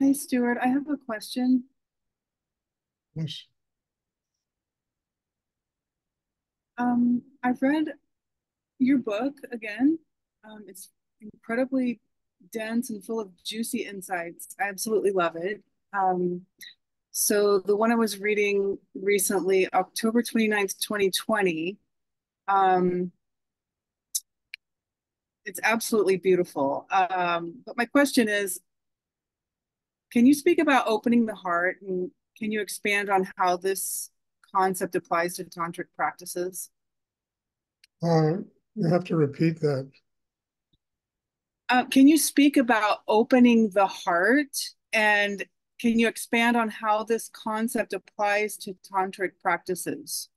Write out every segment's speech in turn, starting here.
Hey, Stuart, I have a question. Yes. I've read your book again. It's incredibly dense and full of juicy insights. I absolutely love it. Um, so the one I was reading recently, October 29th, 2020, um, it's absolutely beautiful. But my question is, can you speak about opening the heart and can you expand on how this concept applies to tantric practices? You have to repeat that. Can you speak about opening the heart and can you expand on how this concept applies to tantric practices?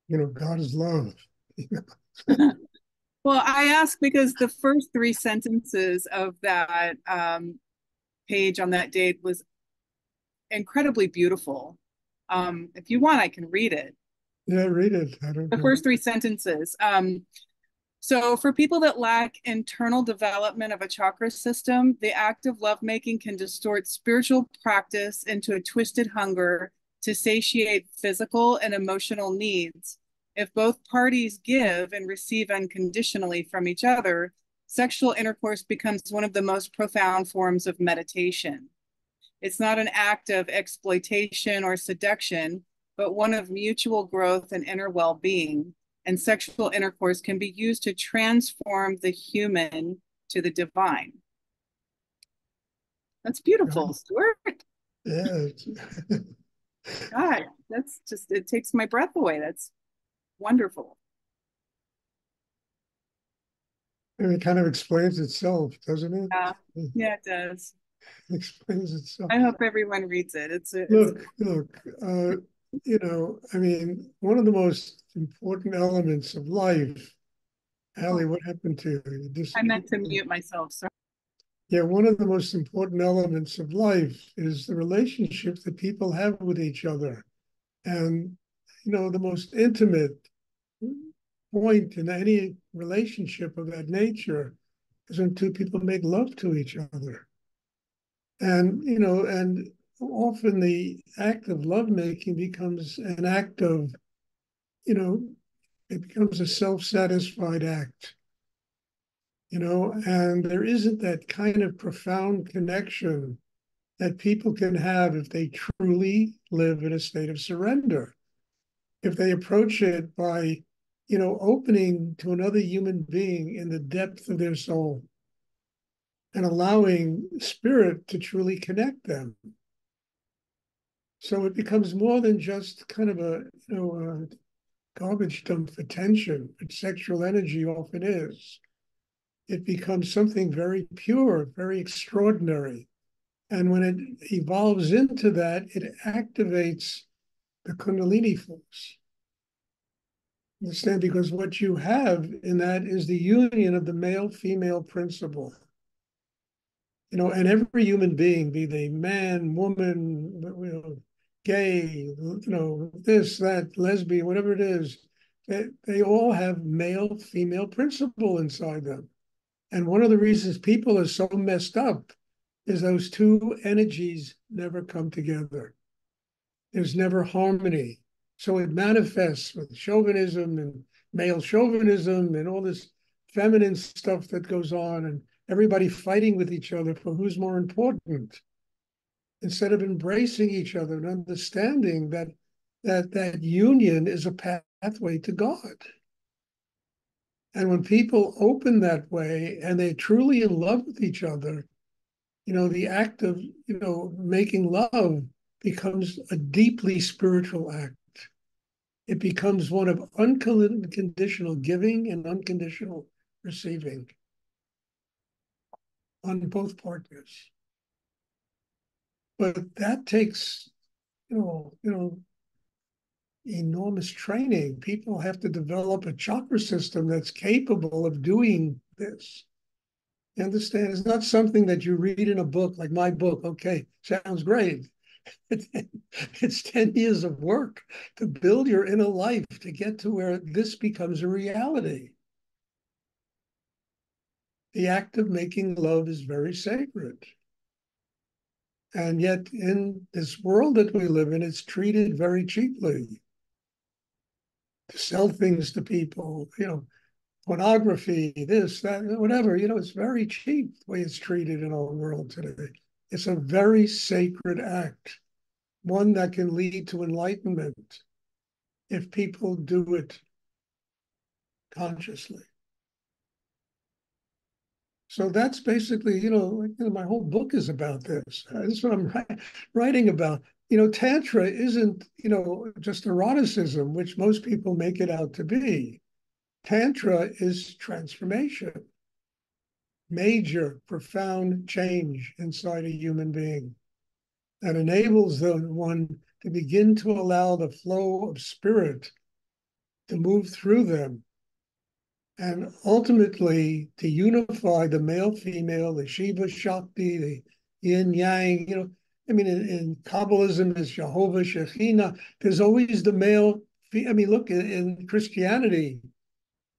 God is love. Well, I ask because the first three sentences of that page on that date was incredibly beautiful. If you want, I can read it. Yeah, read it. I don't The know. first three sentences. So, for people that lack internal development of a chakra system, the act of lovemaking can distort spiritual practice into a twisted hunger to satiate physical and emotional needs. If both parties give and receive unconditionally from each other, sexual intercourse becomes one of the most profound forms of meditation. It's not an act of exploitation or seduction, but one of mutual growth and inner well being. And sexual intercourse can be used to transform the human to the divine. That's beautiful, Stuart. Yeah, God, that's just, it takes my breath away. That's wonderful. it kind of explains itself, doesn't it? Yeah, yeah, it does. It explains itself. I hope everyone reads it. It's Look, I mean, one of the most important elements of life, oh, Allie, what happened to you? You I meant disappeared. to mute myself. Sorry. Yeah, one of the most important elements of life is the relationship that people have with each other. And, the most intimate point in any relationship of that nature is when two people make love to each other. And often the act of lovemaking becomes an act of, you know, it becomes a self-satisfied act, and there isn't that kind of profound connection that people can have if they truly live in a state of surrender. If they approach it by, opening to another human being in the depth of their soul and allowing spirit to truly connect them. So it becomes more than just kind of a garbage dump for tension, but sexual energy often is. It becomes something very pure, very extraordinary. And when it evolves into that, it activates the Kundalini force. Understand? Because what you have in that is the union of the male female principle. And every human being, be they man, woman, gay, this, that, lesbian, whatever it is, they all have male female principle inside them. And one of the reasons people are so messed up is those two energies never come together. There's never harmony. So it manifests with chauvinism and male chauvinism and all this feminine stuff that goes on, and everybody fighting with each other for who's more important, instead of embracing each other and understanding that union is a pathway to God. And when people open that way and they're truly in love with each other, the act of, making love becomes a deeply spiritual act. It becomes one of unconditional giving and unconditional receiving on both partners. But that takes, enormous training. People have to develop a chakra system that's capable of doing this. You understand? It's not something that you read in a book like my book. Okay, sounds great. It's 10 years of work to build your inner life to get to where this becomes a reality. the act of making love is very sacred. And yet, in this world that we live in, it's treated very cheaply. To sell things to people, pornography, this, that, whatever, it's very cheap the way it's treated in our world today. It's a very sacred act, one that can lead to enlightenment if people do it consciously. So that's basically, my whole book is about this. This is what I'm writing about. Tantra isn't, just eroticism, which most people make it out to be. Tantra is transformation, major, profound change inside a human being that enables the one to begin to allow the flow of spirit to move through them and ultimately to unify the male, female, the Shiva, Shakti, the yin, yang, in Kabbalism, it's Jehovah, Shekhinah. There's always the male. Look, in Christianity,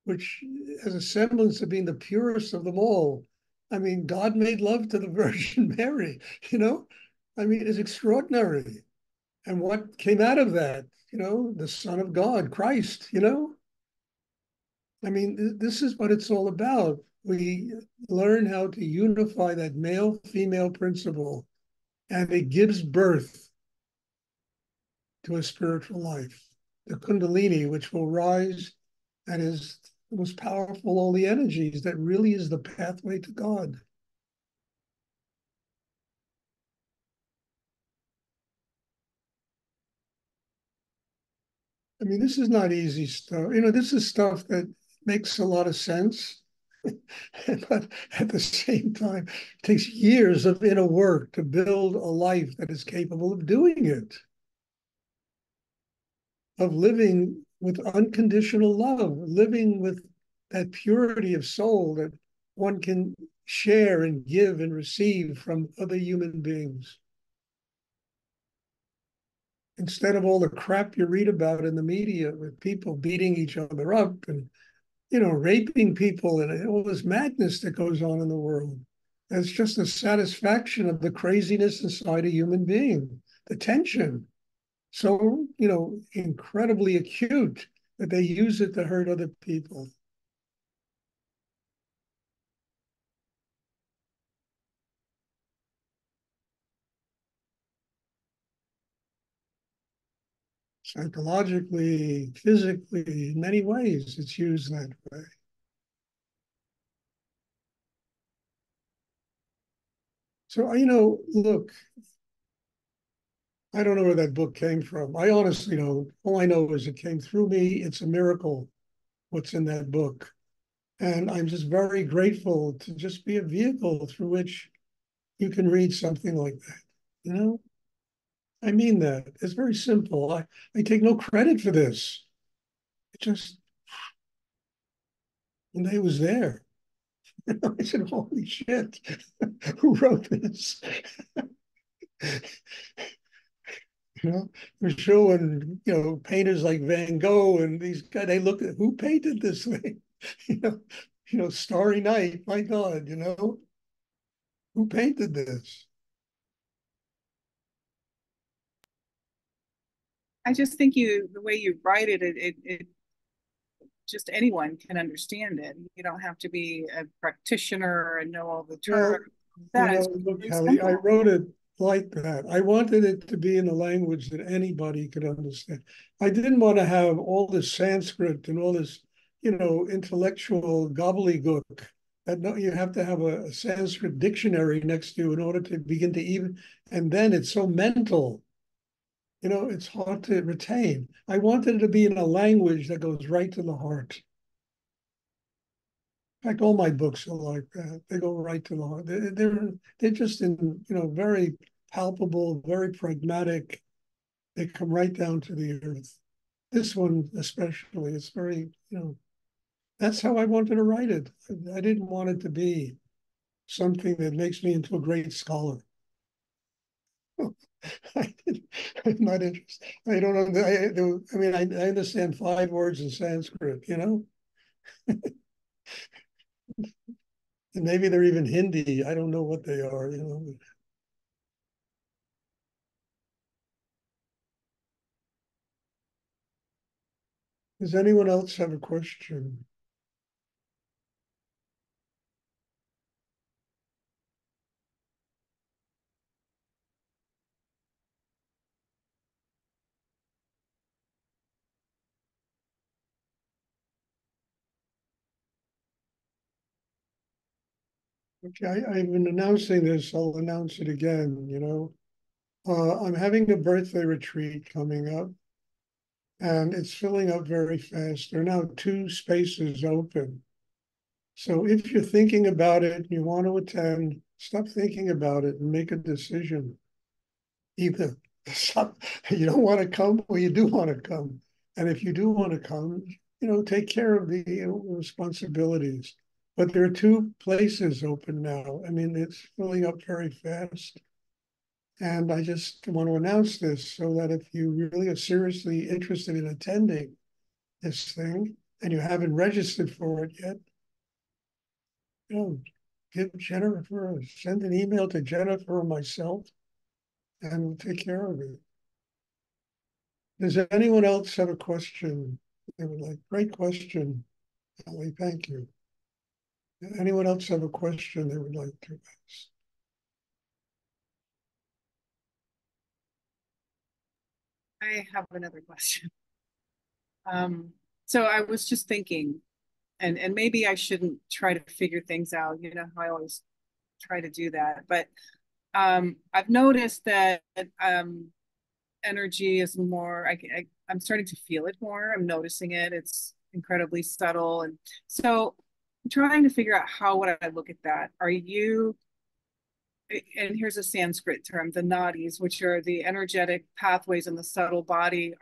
which has a semblance of being the purest of them all. God made love to the Virgin Mary, it's extraordinary. And what came out of that, the Son of God, Christ, this is what it's all about. We learn how to unify that male-female principle, and it gives birth to a spiritual life, the Kundalini, which will rise and is the most powerful all the energies, that really is the pathway to God. This is not easy stuff. This is stuff that makes a lot of sense, but at the same time, it takes years of inner work to build a life that is capable of doing it, of living with unconditional love, living with that purity of soul that one can share and give and receive from other human beings. Instead of all the crap you read about in the media with people beating each other up and, raping people and all this madness that goes on in the world. It's just a satisfaction of the craziness inside a human being, the tension. So, incredibly acute that they use it to hurt other people. Psychologically, physically, in many ways, it's used that way. So, look, I don't know where that book came from. I honestly don't. All I know is it came through me. It's a miracle what's in that book. And I'm just very grateful to just be a vehicle through which you can read something like that. I mean that. It's very simple. I take no credit for this. It just, one day it was there. I said, holy shit, who wrote this? We're showing, painters like Van Gogh and these guys, they look at who painted this thing? Starry Night, my God, who painted this? I just think the way you write it just anyone can understand it. You don't have to be a practitioner and know all the Well, terms. That it's look, very Hallie, I simple. wrote it like that. I wanted it to be in a language that anybody could understand. I didn't want to have all this Sanskrit and all this, intellectual gobbledygook. That no, you have to have a Sanskrit dictionary next to you in order to begin to even, and then it's so mental. It's hard to retain. I wanted it to be in a language that goes right to the heart. In fact, all my books are like that. They go right to the heart. They're just in, very palpable, very pragmatic. They come right down to the earth. This one especially, it's very, that's how I wanted to write it. I didn't want it to be something that makes me into a great scholar. I'm not interested. I don't know. I understand 5 words in Sanskrit, And maybe they're even Hindi. I don't know what they are, you know. Does anyone else have a question? Okay, I've been announcing this. I'll announce it again, you know. I'm having a birthday retreat coming up, and it's filling up very fast. There are now 2 spaces open. So if you're thinking about it, you want to attend, stop thinking about it and make a decision. Either stop, you don't want to come or you do want to come. And if you do want to come, you know, take care of the responsibilities. But there are 2 places open now. I mean, it's filling up very fast. And I just want to announce this so that if you really are seriously interested in attending this thing and you haven't registered for it yet, you know, give Jennifer, send an email to Jennifer or myself, and we'll take care of it. Does anyone else have a question they would like? Great question, Ellie. Thank you. Anyone else have a question they would like to ask? I have another question. So I was just thinking, and maybe I shouldn't try to figure things out. You know how I always try to do that, but I've noticed that energy is more. I'm starting to feel it more. I'm noticing it. It's incredibly subtle, and so I'm trying to figure out how would I look at that. Are you? And here's a Sanskrit term, the nadis, which are the energetic pathways in the subtle body.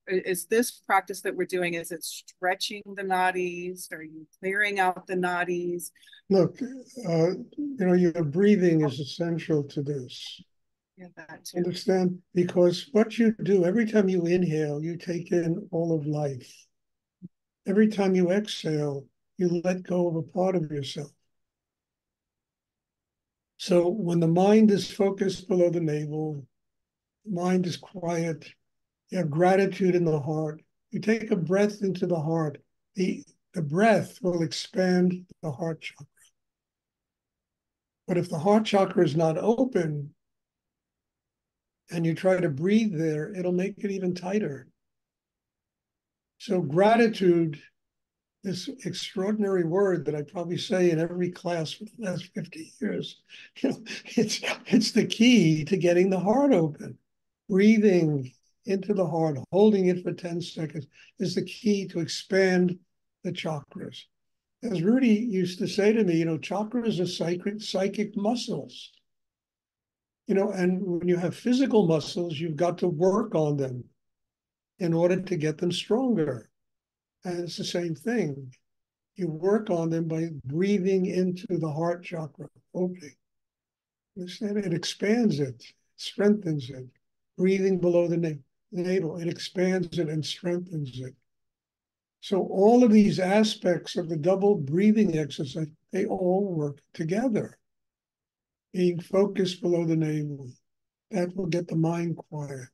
Is this practice that we're doing, is it stretching the nadis? Are you clearing out the nadis? Look, you know, your breathing is essential to this. Yeah, that too. Understand? Because what you do, every time you inhale, you take in all of life. Every time you exhale, you let go of a part of yourself. So when the mind is focused below the navel, the mind is quiet, you have gratitude in the heart, you take a breath into the heart, the breath will expand the heart chakra. But if the heart chakra is not open and you try to breathe there, it'll make it even tighter. So gratitude, this extraordinary word that I probably say in every class for the last 50 years, you know, it's the key to getting the heart open. Breathing into the heart, holding it for 10 seconds is the key to expand the chakras. As Rudy used to say to me, you know, chakras are psychic muscles. You know, and when you have physical muscles, you've got to work on them in order to get them stronger. And it's the same thing. You work on them by breathing into the heart chakra, opening. It expands it, strengthens it. Breathing below the navel, it expands it and strengthens it. So all of these aspects of the double breathing exercise, they all work together. Being focused below the navel, that will get the mind quiet.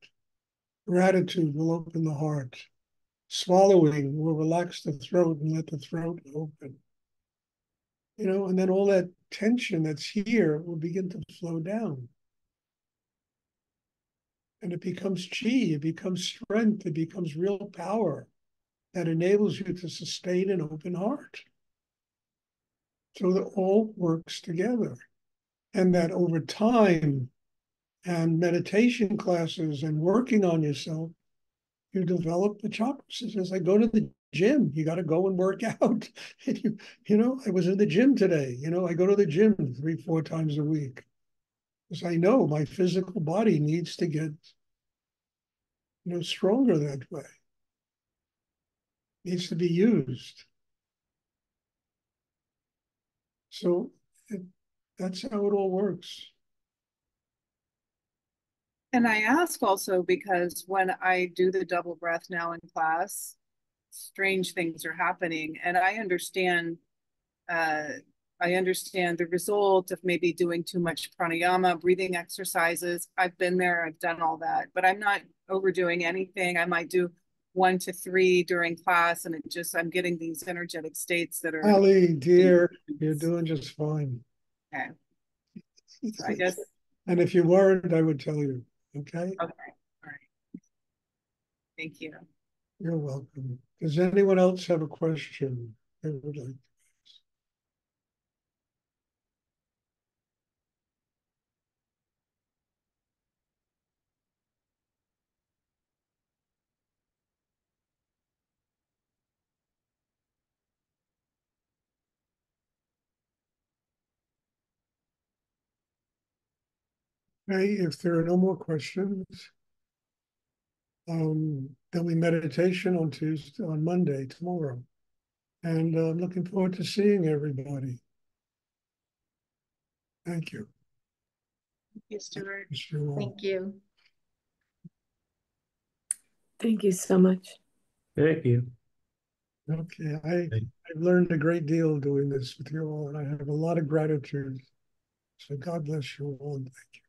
Gratitude will open the heart. Swallowing will relax the throat and let the throat open. You know, and then all that tension that's here will begin to flow down. And it becomes chi, it becomes strength, it becomes real power that enables you to sustain an open heart. So that all works together. And that over time and meditation classes and working on yourself, you develop the chakras. As I go to the gym, you got to go and work out. You know, I was in the gym today. You know, I go to the gym 3, 4 times a week because I know my physical body needs to get, you know, stronger that way. Needs to be used. So that's how it all works. And I ask also because when I do the double breath now in class, strange things are happening. And I understand I understand the result of maybe doing too much pranayama, breathing exercises. I've been there, I've done all that, but I'm not overdoing anything. I might do 1 to 3 during class, and I'm getting these energetic states that are. Ali, dear, you're doing just fine. Okay. So I guess. And if you weren't, I would tell you. Okay? Okay. All right. Thank you. You're welcome. Does anyone else have a question they would like? Okay, if there are no more questions, there'll be meditation on Tuesday, on Monday, tomorrow. And I'm looking forward to seeing everybody. Thank you. Thank you, Stuart. Thank you. Thank you so much. Thank you. Okay, I've learned a great deal doing this with you all, and I have a lot of gratitude. So God bless you all, and thank you.